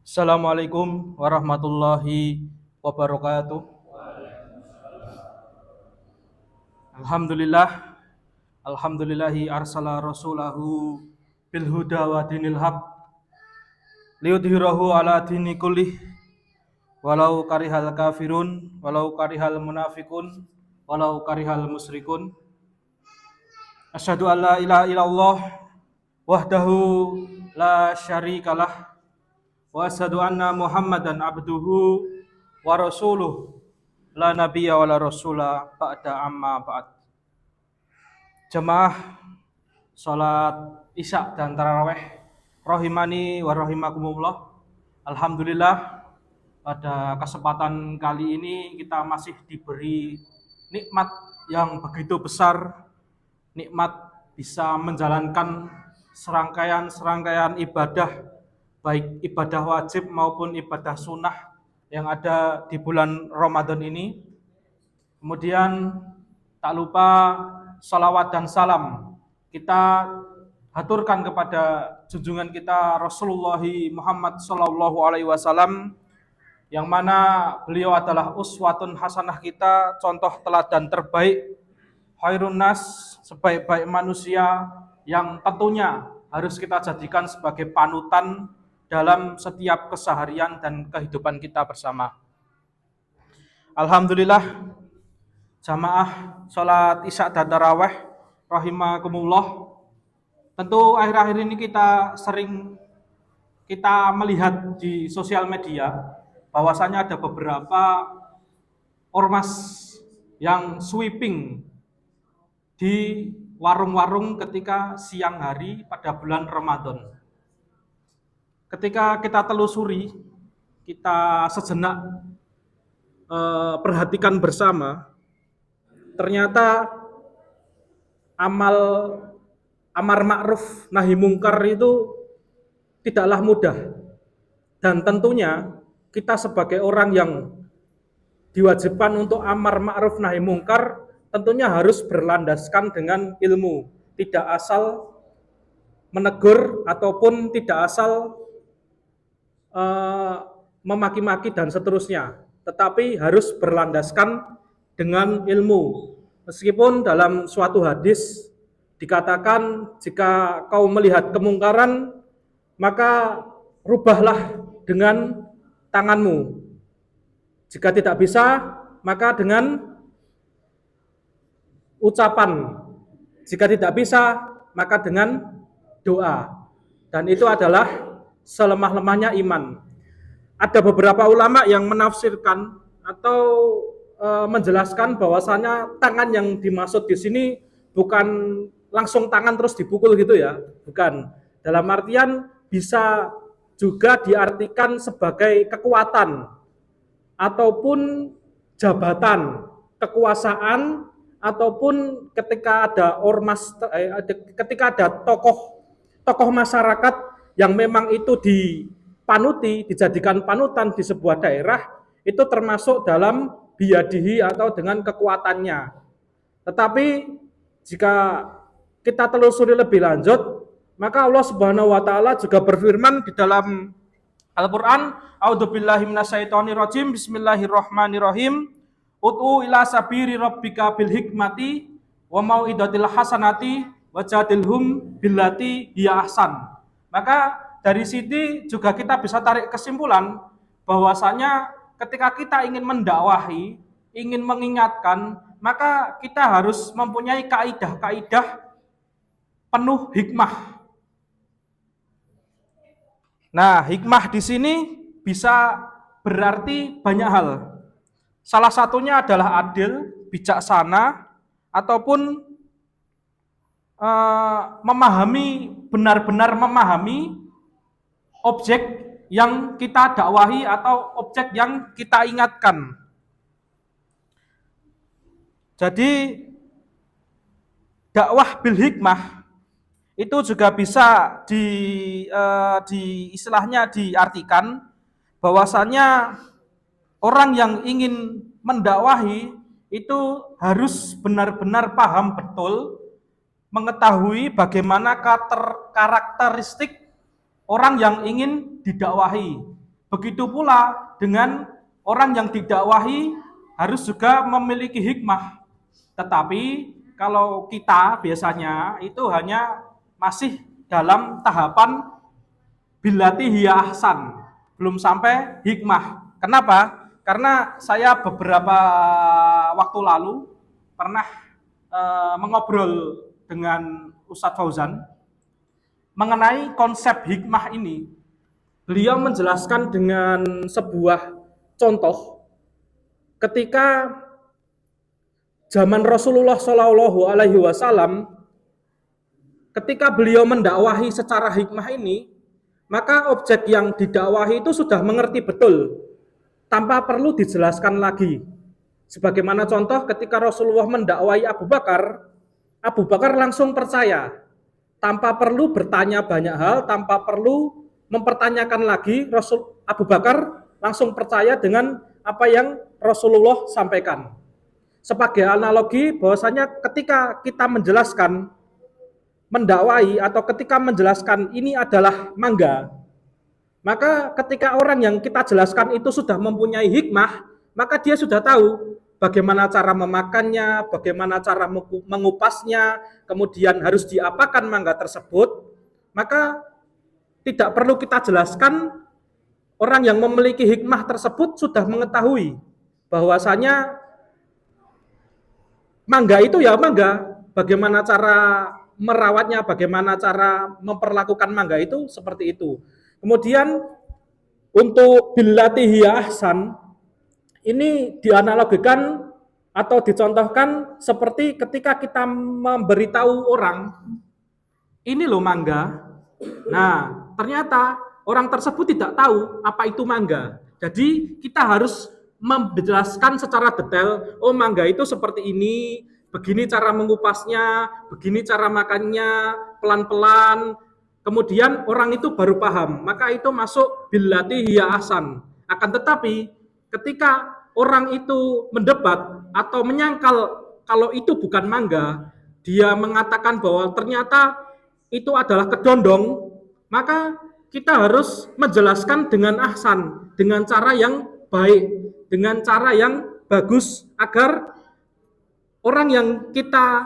Assalamualaikum warahmatullahi wabarakatuh. Alhamdulillah, alhamdulillahi arsala rasulahu bil huda wa dinil haq liyudhhirahu ala dini kullih walau karihal kafirun walau karihal munafikun walau karihal musyrikun. Asyhadu an la ilaha illallah wahdahu la syarikalah wa asyhadu anna Muhammadan abduhu wa rasuluh la nabiyya wa la rasula ba'da amma ba'd. Jemaah salat Isya dan tarawih rahimani wa rahimakumullah. Alhamdulillah pada kesempatan kali ini kita masih diberi nikmat yang begitu besar, nikmat bisa menjalankan serangkaian ibadah, baik ibadah wajib maupun ibadah sunnah yang ada di bulan Ramadan ini. Kemudian tak lupa salawat dan salam kita haturkan kepada junjungan kita Rasulullah Muhammad sallallahu alaihi wasallam, yang mana beliau adalah uswatun hasanah kita, contoh teladan terbaik, khairun nas, sebaik-baik manusia yang tentunya harus kita jadikan sebagai panutan dalam setiap keseharian dan kehidupan kita bersama. Alhamdulillah, jamaah salat Isya dan tarawih rahimakumullah. Tentu akhir-akhir ini kita melihat di sosial media bahwasanya ada beberapa ormas yang sweeping di warung-warung ketika siang hari pada bulan Ramadan. Ketika kita telusuri, kita sejenak perhatikan bersama, ternyata amar ma'ruf nahi mungkar itu tidaklah mudah, dan tentunya kita sebagai orang yang diwajibkan untuk amar ma'ruf nahi mungkar tentunya harus berlandaskan dengan ilmu, tidak asal menegur ataupun tidak asal memaki-maki dan seterusnya, tetapi harus berlandaskan dengan ilmu. Meskipun dalam suatu hadis dikatakan, jika kau melihat kemungkaran maka rubahlah dengan tanganmu, jika tidak bisa maka dengan ucapan, jika tidak bisa maka dengan doa, dan itu adalah selemah-lemahnya iman. Ada beberapa ulama yang menafsirkan atau menjelaskan bahwasanya tangan yang dimaksud di sini bukan langsung tangan terus dipukul gitu ya, bukan. Dalam artian bisa juga diartikan sebagai kekuatan ataupun jabatan, kekuasaan, ataupun ketika ada ormas, ketika ada tokoh masyarakat yang memang itu dipanuti, dijadikan panutan di sebuah daerah, itu termasuk dalam biyadihi atau dengan kekuatannya. Tetapi jika kita telusuri lebih lanjut, maka Allah Subhanahu wa taala juga berfirman di dalam Al-Qur'an, A'udzubillahi minasyaitonirrajim, bismillahirrahmanirrahim, Ud'u ila sabiri rabbika bil hikmati wa mau'izatil hasanati wajadilhum billati hiya ahsan. Maka dari sini juga kita bisa tarik kesimpulan bahwasanya ketika kita ingin mendakwahi, ingin mengingatkan, maka kita harus mempunyai kaidah-kaidah penuh hikmah. Nah, hikmah di sini bisa berarti banyak hal. Salah satunya adalah adil, bijaksana, ataupun benar-benar memahami objek yang kita dakwahi atau objek yang kita ingatkan. Jadi dakwah bil hikmah itu juga bisa istilahnya diartikan bahwasanya orang yang ingin mendakwahi itu harus benar-benar paham betul, mengetahui bagaimana karakteristik orang yang ingin didakwahi. Begitu pula dengan orang yang didakwahi harus juga memiliki hikmah. Tetapi kalau kita biasanya itu hanya masih dalam tahapan billati hiya ahsan, belum sampai hikmah. Kenapa? Karena saya beberapa waktu lalu pernah mengobrol dengan Ustadz Fauzan mengenai konsep hikmah ini. Beliau menjelaskan dengan sebuah contoh ketika zaman Rasulullah Shallallahu Alaihi Wasallam, ketika beliau mendakwahi secara hikmah ini, maka objek yang didakwahi itu sudah mengerti betul, tanpa perlu dijelaskan lagi. Sebagaimana contoh ketika Rasulullah mendakwahi Abu Bakar langsung percaya, tanpa perlu bertanya banyak hal, tanpa perlu mempertanyakan lagi, Abu Bakar langsung percaya dengan apa yang Rasulullah sampaikan. Sebagai analogi bahwasanya ketika kita menjelaskan, mendakwai atau ketika menjelaskan ini adalah mangga, maka ketika orang yang kita jelaskan itu sudah mempunyai hikmah, maka dia sudah tahu bagaimana cara memakannya, bagaimana cara mengupasnya, kemudian harus diapakan mangga tersebut. Maka tidak perlu kita jelaskan, orang yang memiliki hikmah tersebut sudah mengetahui bahwasanya mangga itu ya mangga, bagaimana cara merawatnya, bagaimana cara memperlakukan mangga itu seperti itu. Kemudian untuk billati hiya ahsan ini dianalogikan atau dicontohkan seperti ketika kita memberitahu orang, ini loh mangga. Nah, ternyata orang tersebut tidak tahu apa itu mangga. Jadi kita harus menjelaskan secara detail, oh mangga itu seperti ini, begini cara mengupasnya, begini cara makannya, pelan-pelan. Kemudian orang itu baru paham, maka itu masuk billati hiya ahsan. Akan tetapi ketika orang itu mendebat atau menyangkal kalau itu bukan mangga, dia mengatakan bahwa ternyata itu adalah kedondong, maka kita harus menjelaskan dengan ahsan, dengan cara yang baik, dengan cara yang bagus, agar orang yang kita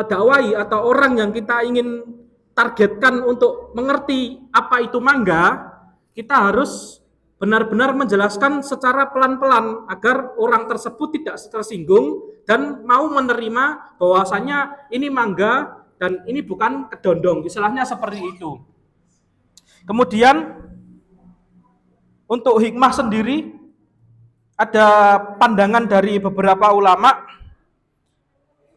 dakwai atau orang yang kita ingin targetkan untuk mengerti apa itu mangga, kita harus benar-benar menjelaskan secara pelan-pelan agar orang tersebut tidak tersinggung dan mau menerima bahwasanya ini mangga dan ini bukan kedondong, istilahnya seperti itu. Kemudian untuk hikmah sendiri ada pandangan dari beberapa ulama.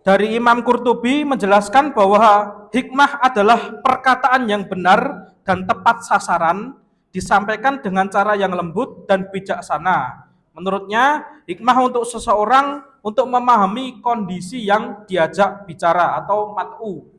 Dari Imam Qurtubi menjelaskan bahwa hikmah adalah perkataan yang benar dan tepat sasaran, disampaikan dengan cara yang lembut dan bijaksana. Menurutnya, hikmah untuk seseorang untuk memahami kondisi yang diajak bicara atau mat'u.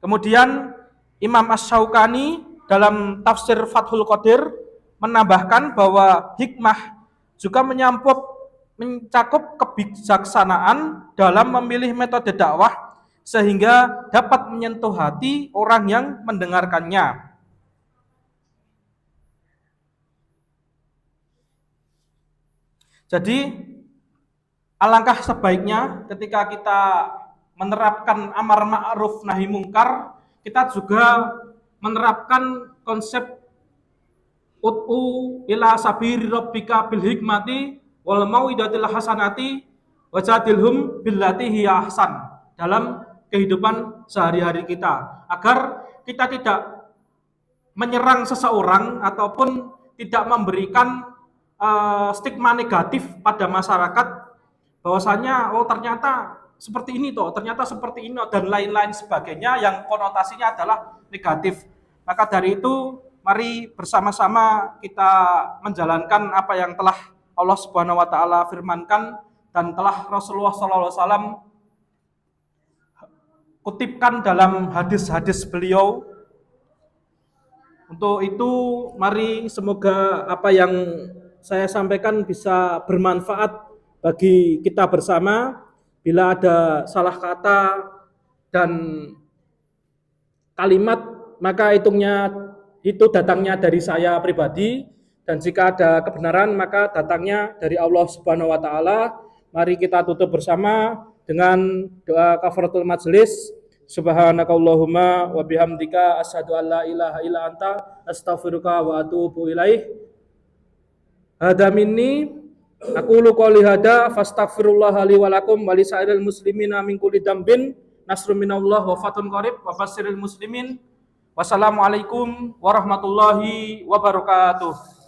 Kemudian Imam Asy-Syaukani dalam tafsir Fathul Qadir menambahkan bahwa hikmah juga mencakup kebijaksanaan dalam memilih metode dakwah sehingga dapat menyentuh hati orang yang mendengarkannya. Jadi alangkah sebaiknya ketika kita menerapkan amar ma'ruf nahi mungkar, kita juga menerapkan konsep ud'u ila sabiri rabbika bil hikmati wal mau'idatil hasanati wajadilhum billati hiya ahsan dalam kehidupan sehari-hari kita, agar kita tidak menyerang seseorang ataupun tidak memberikan stigma negatif pada masyarakat bahwasanya oh ternyata seperti ini toh, ternyata seperti ini dan lain-lain sebagainya yang konotasinya adalah negatif. Maka dari itu mari bersama-sama kita menjalankan apa yang telah Allah Subhanahu wa taala firmankan dan telah Rasulullah sallallahu alaihi wasallam kutipkan dalam hadis-hadis beliau. Untuk itu mari semoga apa yang saya sampaikan bisa bermanfaat bagi kita bersama. Bila ada salah kata dan kalimat, maka itu datangnya dari saya pribadi, dan jika ada kebenaran maka datangnya dari Allah Subhanahu wa taala. Mari kita tutup bersama dengan doa kafaratul majelis. Subhanakallahumma wa bihamdika asyhadu an la ilaha illa anta astaghfiruka wa atubu ilaih. Hada minni aqulu qouli hada fastaghfirullah li wa lakum wa lisairil muslimina min kulli dzambin. Nasrun minallah wa fathun qarib wa basyiril muslimin. Wassalamualaikum warahmatullahi wabarakatuh.